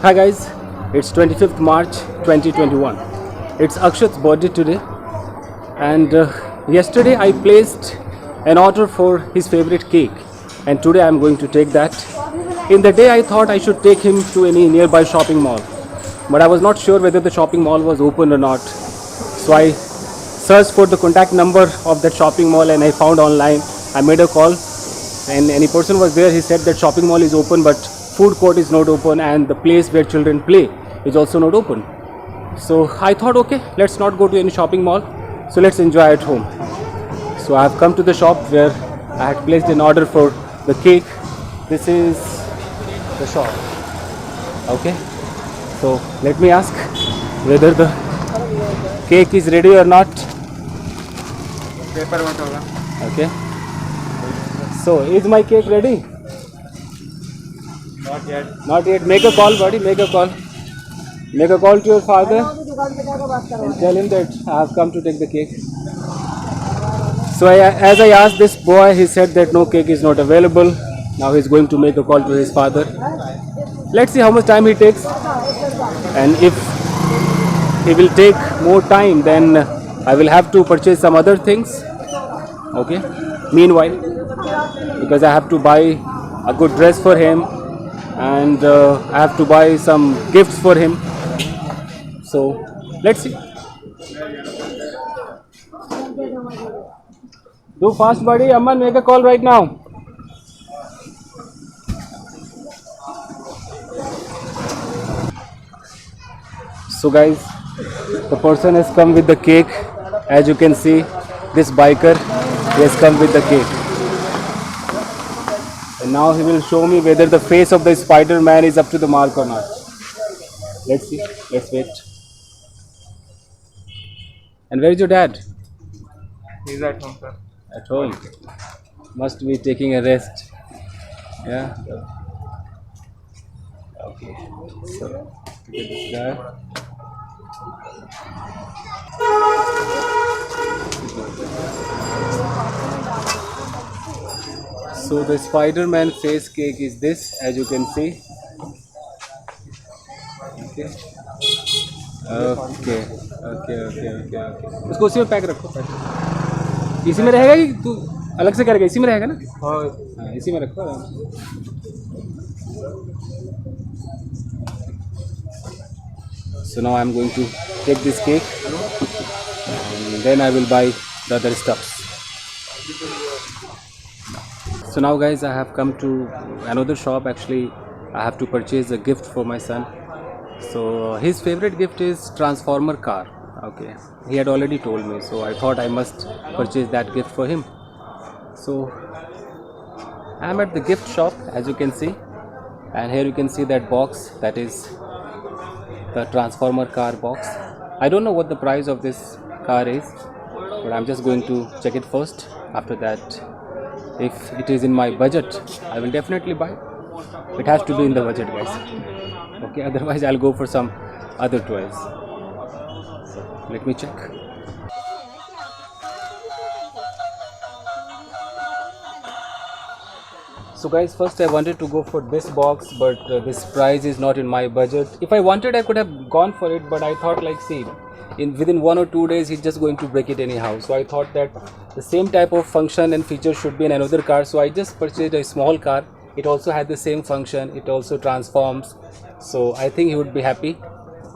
Hi guys, it's 25th March 2021. It's Akshat's birthday today, and yesterday I placed an order for his favorite cake, and today I'm going to take that. In the day I thought I should take him to any nearby shopping mall, but I was not sure whether the shopping mall was open or not. So I searched for the contact number of that shopping mall and I found online. I made a call and any person was there. He said that shopping mall is open but food court is not open and the place where children play is also not open. So I thought, okay, let's not go to any shopping mall, so let's enjoy at home. So I have come to the shop where I had placed an order for the cake. This is the shop. Okay, so let me ask whether the cake is ready or not. Okay, so is my cake ready? Not yet. Not yet. Make a call, buddy. Make a call. Make a call to your father and tell him that I have come to take the cake. So as I asked this boy, he said that no cake is not available. Now he's going to make a call to his father. Let's see how much time he takes. And if he will take more time, then I will have to purchase some other things. Okay. Meanwhile, because I have to buy a good dress for him and I have to buy some gifts for him. So let's see. Do fast, buddy. Amman, make a call right now. So guys, the person has come with the cake. As you can see, this biker, he has come with the cake. And now he will show me whether the face of the Spider-Man is up to the mark or not. Let's see. Let's wait. And where is your dad? He's at home, sir. At home. Must be taking a rest. Yeah. Okay. So look at this guy. So the Spider-Man face cake is this, as you can see. Okay. Okay. Okay. उसको उसी में pack रखो. इसी में रहेगा कि तू अलग से करेगा? इसी में रहेगा ना? हाँ, इसी में रखो. So now I am going to take this cake and then I will buy the other stuffs. So now guys, I have come to another shop. Actually, I have to purchase a gift for my son. So his favorite gift is Transformer car. Okay, he had already told me, so I thought I must purchase that gift for him. So I am at the gift shop, as you can see, and here you can see that box, that is the Transformer car box. I don't know what the price of this car is, but I'm just going to check it first. After that, if it is in my budget, I will definitely buy. It has to be in the budget, guys. Okay, otherwise I'll go for some other toys. So let me check. So guys, first I wanted to go for this box, but this price is not in my budget. If I wanted, I could have gone for it, but I thought, like, see, within 1 or 2 days he's just going to break it anyhow. So I thought that the same type of function and feature should be in another car. So I just purchased a small car. It also had the same function. It also transforms. So I think he would be happy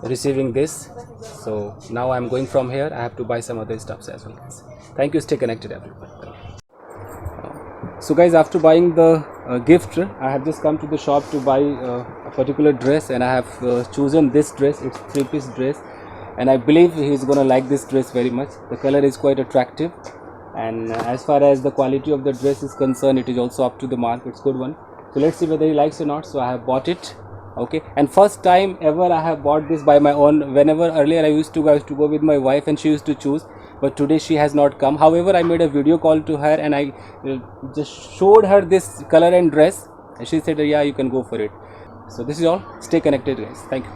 receiving this. So now I'm going from here. I have to buy some other stuffs as well, guys. Thank you. Stay connected, everyone. So guys, after buying the gift, I have just come to the shop to buy a particular dress, and I have chosen this dress. It's 3-piece dress, and I believe he's gonna like this dress very much. The color is quite attractive, and as far as the quality of the dress is concerned, it is also up to the mark. It's good one. So let's see whether he likes or not. So I have bought it. Okay, and first time ever I have bought this by my own. Whenever earlier I used to go with my wife and she used to choose, but today she has not come. However, I made a video call to her and I just showed her this color and dress, and she said, yeah, you can go for it. So this is all. Stay connected, guys. Thank you.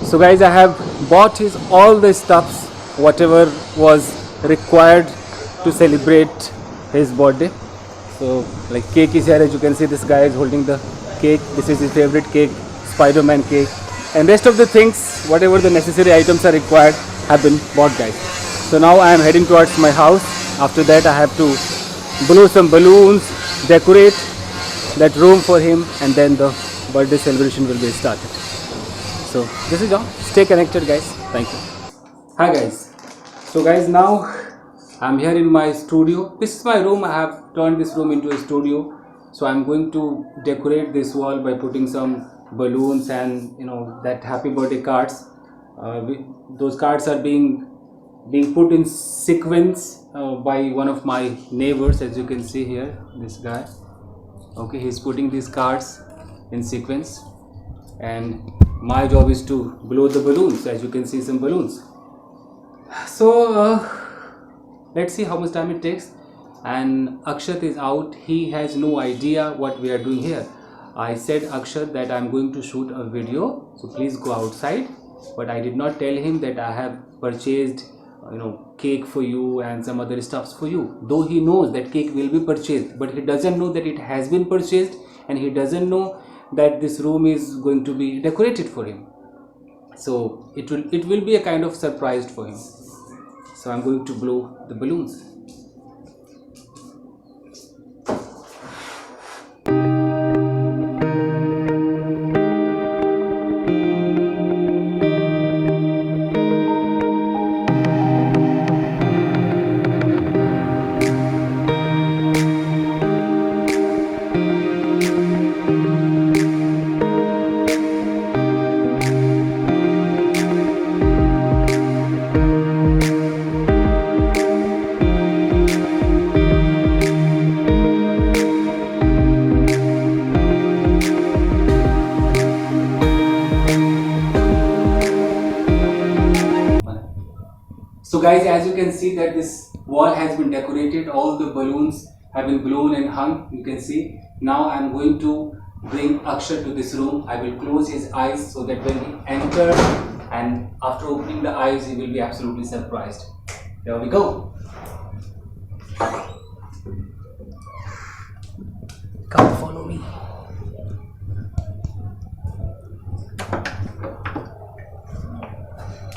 So guys, I have bought all the stuffs, whatever was required to celebrate his birthday. So like cake is here, as you can see. This guy is holding the cake. This is his favorite cake, Spider-Man cake, and rest of the things, whatever the necessary items are required, have been bought, guys. So now I am heading towards my house. After that, I have to blow some balloons, decorate that room for him, and then the birthday celebration will be started. So this is all. Stay connected, guys. Thank you. Hi, guys. So guys, now I'm here in my studio. This is my room. I have turned this room into a studio. So I'm going to decorate this wall by putting some balloons and that happy birthday cards. Those cards are being put in sequence by one of my neighbors, as you can see here. This guy. Okay, he's putting these cards in sequence, and my job is to blow the balloons. As you can see, some balloons. So let's see how much time it takes. And Akshat is out. He has no idea what we are doing here. I said, Akshat, that I'm going to shoot a video, so please go outside. But I did not tell him that I have purchased cake for you and some other stuffs for you. Though he knows that cake will be purchased, but he doesn't know that it has been purchased, and he doesn't know that this room is going to be decorated for him. So it will be a kind of surprise for him. So I'm going to blow the balloons. So guys, as you can see that this wall has been decorated, all the balloons have been blown and hung, you can see. Now I am going to bring Akshat to this room. I will close his eyes so that when he enters, and after opening the eyes, he will be absolutely surprised. There we go. Come follow me.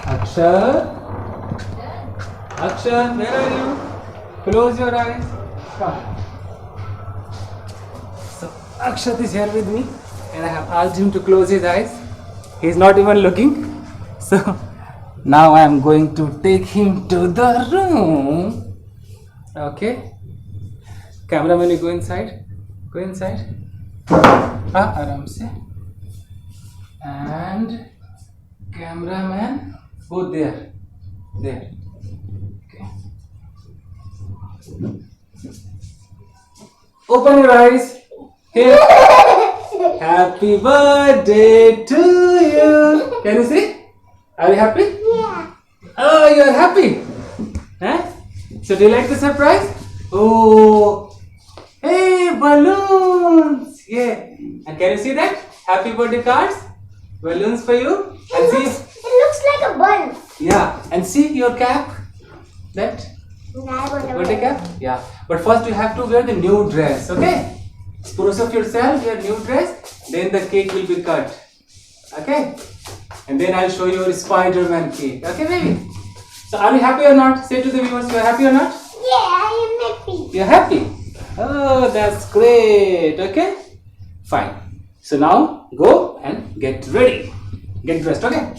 Akshat. Akshat, where are you? Close your eyes. Come. So Akshat is here with me, and I have asked him to close his eyes. He is not even looking. So now I am going to take him to the room. Okay. Cameraman, you go inside. Go inside. Aram se. And cameraman, go there. There. Open your eyes. Here. Happy birthday to you. Can you see? Are you happy? Yeah. Oh, you are happy. Huh? So do you like the surprise? Oh, hey, balloons. Yeah. And can you see that? Happy birthday cards. Balloons for you. And see. It looks like a bun. Yeah. And see your cap. That. Birthday cap? Yeah. But first you have to wear the new dress, okay? Spruce up yourself, wear new dress, then the cake will be cut. Okay? And then I'll show you your Spider-Man cake. Okay, baby? So are you happy or not? Say to the viewers, you are happy or not? Yeah, I am happy. You're happy? Oh, that's great. Okay? Fine. So now go and get ready. Get dressed, okay?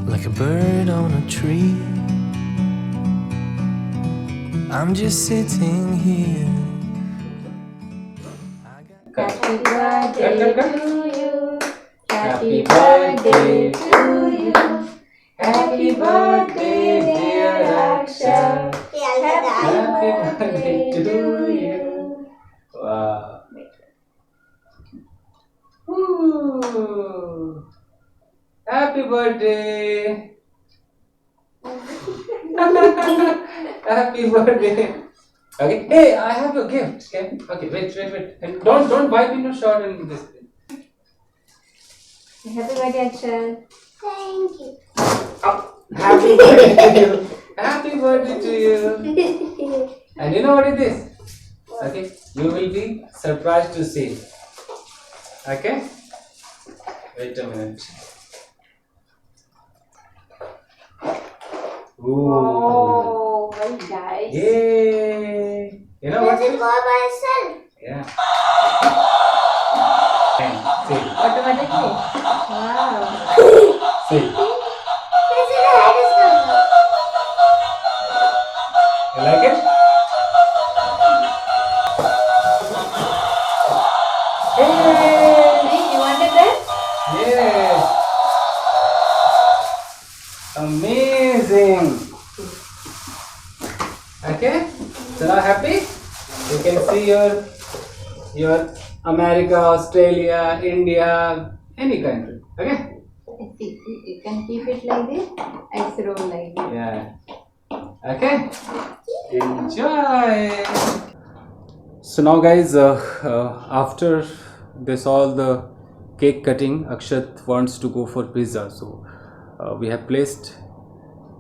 Like a bird on a tree, I'm just sitting here. Happy birthday to you. Happy birthday to you. Happy birthday, dear Akshat. Happy birthday to you. Wow. Woo. Happy birthday. Happy birthday. Okay. Hey, I have a gift. Okay. Wait. And don't wipe in your shirt and this. Happy birthday, Akshat. Thank you. Happy birthday to you. Happy birthday to you. And you know what it is? Okay. You will be surprised to see. Okay. Wait a minute. Ooh. Oh, very nice. Yay! You know what? Does it go by itself? Yeah. See. Automatically. Wow. See. This is the head is coming. You like it? Hey! You wanted that? Yes. Amazing. Okay. So now happy? You can see your America, Australia, India, any country. Okay. You can keep it like this. It's roll like this. Yeah. Okay. Enjoy. So now, guys, after this all the cake cutting, Akshat wants to go for pizza. So we have placed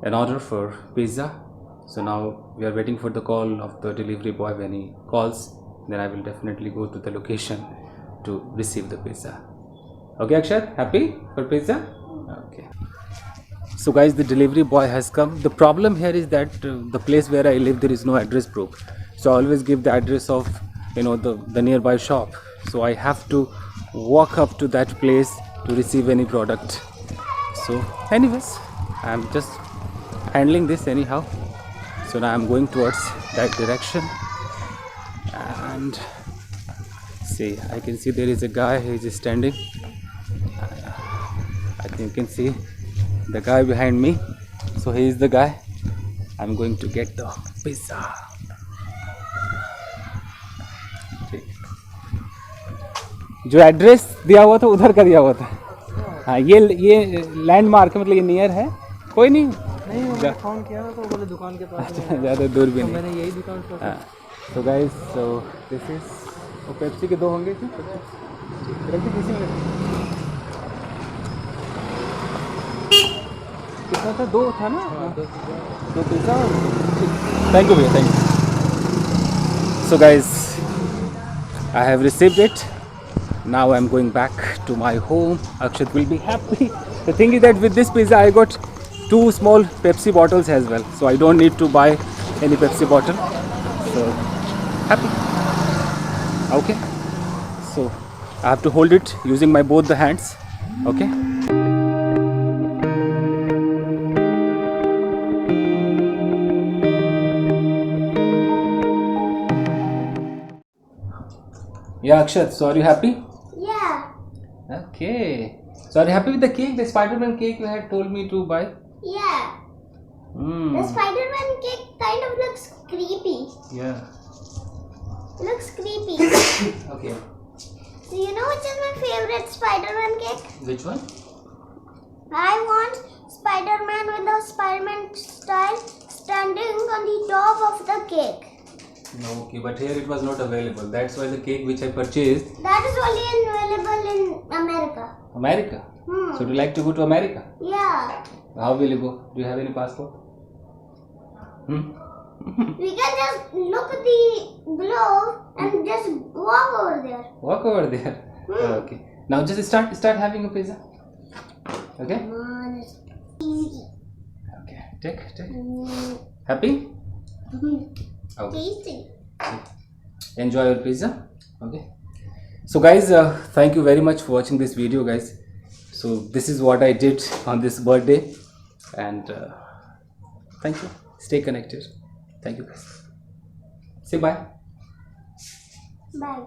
an order for pizza. So now we are waiting for the call of the delivery boy. When he calls, then I will definitely go to the location to receive the pizza. Okay, Akshat, happy for pizza? Okay. So guys, the delivery boy has come. The problem here is that the place where I live, there is no address proof. So I always give the address of the nearby shop. So I have to walk up to that place to receive any product. So anyways, I'm just handling this anyhow. So now I'm going towards that direction, and see, I can see there is a guy who is standing. I think you can see the guy behind me. So he is the guy. I'm going to get the pizza. जो address दिया हुआ था उधर का दिया हुआ था. हाँ, ये लैंडमार्क मतलब ये नियर है. कोई नहीं फोन किया तो बोले दुकान के पास में। ज़्यादा दूर भी नहीं. मैंने यही दुकान पर। हाँ. तो guys, so this is Pepsi के 2 होंगे इसमें. कितना था? 2 था ना? 2 पिज़्ज़ा. थैंक यू भैया, thank you. So guys, I have received it. Now I'm going back to my home. Akshat will be happy. The thing is that with this pizza I got 2 small Pepsi bottles as well. So I don't need to buy any Pepsi bottle. So happy. Okay. So I have to hold it using my both the hands. Okay. Yeah, Akshat, so are you happy? Yeah. Okay. So are you happy with the cake, the Spider-Man cake you had told me to buy? Yeah. The Spider-Man cake kind of looks creepy. Yeah. Looks creepy. Okay. So you know which is my favorite Spider-Man cake? Which one? I want Spider-Man with the Spider-Man style standing on the top of the cake. No, okay, but here it was not available. That's why the cake which I purchased. That is only available in America. America? So do you like to go to America? Yeah. How will you go? Do you have any passport? We can just look at the globe and just walk over there. Walk over there. Okay. Now just start having a pizza. Okay? Come on, it's easy. Okay. Take. Happy? Okay. Tasty. Enjoy your pizza. Okay. So guys, thank you very much for watching this video, guys. So this is what I did on this birthday, and thank you. Stay connected. Thank you, guys. Say bye. Bye.